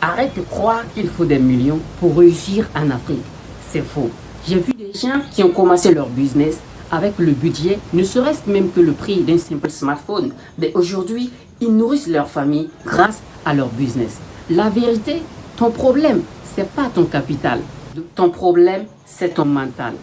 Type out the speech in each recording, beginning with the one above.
Arrête de croire qu'il faut des millions pour réussir en Afrique. C'est faux. J'ai vu des gens qui ont commencé leur business avec le budget, ne serait-ce même que le prix d'un simple smartphone. Mais aujourd'hui, ils nourrissent leur famille grâce à leur business. La vérité, ton problème, c'est pas ton capital. Ton problème, c'est ton mental.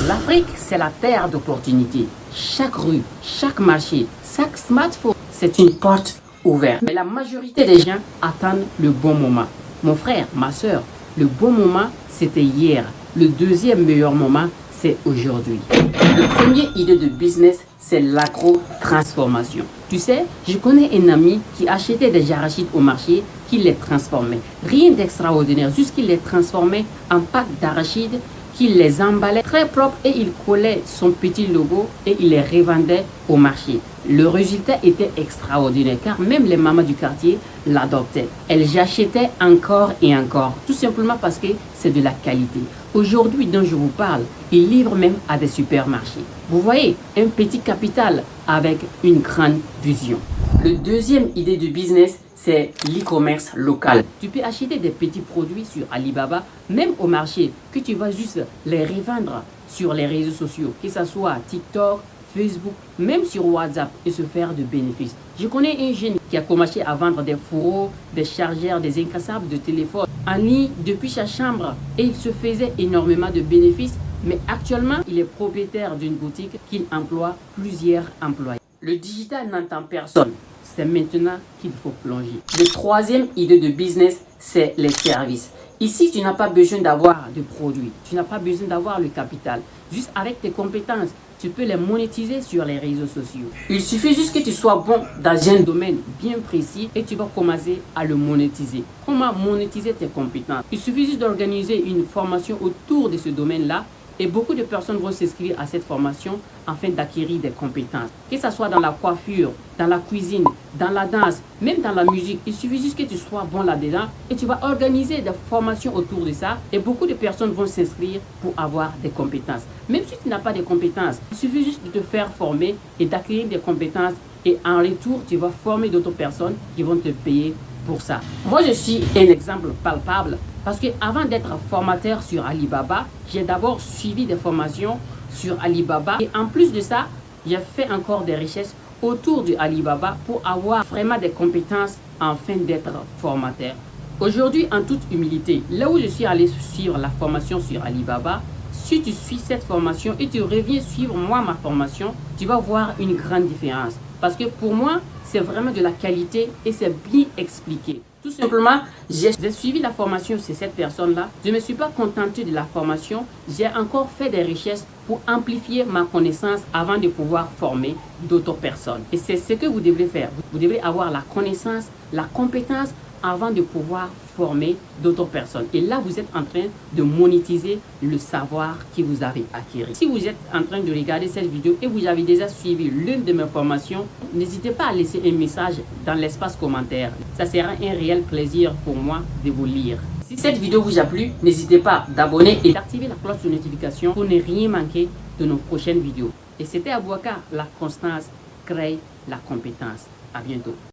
L'Afrique, c'est la terre d'opportunités. Chaque rue, chaque marché, chaque smartphone, c'est une porte ouverte. Mais la majorité des gens attendent le bon moment. Mon frère, ma soeur, le bon moment, c'était hier. Le deuxième meilleur moment, c'est aujourd'hui. Le premier idée de business, c'est l'agro-transformation. Tu sais, je connais un ami qui achetait des arachides au marché, qui les transformait. Rien d'extraordinaire, juste qu'il les transformait en pâte d'arachides, qu'il les emballait très propres et il collait son petit logo et il les revendait au marché. Le résultat était extraordinaire car même les mamans du quartier l'adoptaient. Elles achetaient encore et encore, tout simplement parce que c'est de la qualité. Aujourd'hui dont je vous parle, ils livrent même à des supermarchés. Vous voyez, un petit capital avec une grande vision. Le deuxième idée du business, c'est l'e-commerce local. Tu peux acheter des petits produits sur Alibaba, même au marché, que tu vas juste les revendre sur les réseaux sociaux, que ce soit TikTok, Facebook, même sur WhatsApp et se faire de bénéfices. Je connais un jeune qui a commencé à vendre des fourreaux, des chargeurs, des incassables de téléphone en ligne depuis sa chambre et il se faisait énormément de bénéfices. Mais actuellement, il est propriétaire d'une boutique qui emploie plusieurs employés. Le digital n'entend personne. C'est maintenant qu'il faut plonger. Le troisième idée de business, c'est les services. Ici, tu n'as pas besoin d'avoir de produits. Tu n'as pas besoin d'avoir le capital. Juste avec tes compétences, tu peux les monétiser sur les réseaux sociaux. Il suffit juste que tu sois bon dans un domaine bien précis et tu vas commencer à le monétiser. Comment monétiser tes compétences? Il suffit juste d'organiser une formation autour de ce domaine-là. Et beaucoup de personnes vont s'inscrire à cette formation afin d'acquérir des compétences. Que ce soit dans la coiffure, dans la cuisine, dans la danse, même dans la musique. Il suffit juste que tu sois bon là-dedans et tu vas organiser des formations autour de ça. Et beaucoup de personnes vont s'inscrire pour avoir des compétences. Même si tu n'as pas de compétences, il suffit juste de te faire former et d'acquérir des compétences. Et en retour, tu vas former d'autres personnes qui vont te payer pour ça. Moi, je suis un exemple palpable. Parce que avant d'être formateur sur Alibaba, j'ai d'abord suivi des formations sur Alibaba. Et en plus de ça, j'ai fait encore des recherches autour de Alibaba pour avoir vraiment des compétences afin d'être formateur. Aujourd'hui, en toute humilité, là où je suis allé suivre la formation sur Alibaba, si tu suis cette formation et tu reviens suivre moi ma formation, tu vas voir une grande différence. Parce que pour moi, c'est vraiment de la qualité et c'est bien expliqué. Tout simplement, j'ai suivi la formation chez cette personne-là. Je ne me suis pas contenté de la formation. J'ai encore fait des recherches pour amplifier ma connaissance avant de pouvoir former d'autres personnes. Et c'est ce que vous devrez faire. Vous devrez avoir la connaissance, la compétence avant de pouvoir former d'autres personnes. Et là, vous êtes en train de monétiser le savoir que vous avez acquis. Si vous êtes en train de regarder cette vidéo et vous avez déjà suivi l'une de mes formations, n'hésitez pas à laisser un message dans l'espace commentaire. Ça sera un réel plaisir pour moi de vous lire. Si cette vidéo vous a plu, n'hésitez pas d'abonner et d'activer la cloche de notification pour ne rien manquer de nos prochaines vidéos. Et c'était Abouakar, la constance crée la compétence. À bientôt.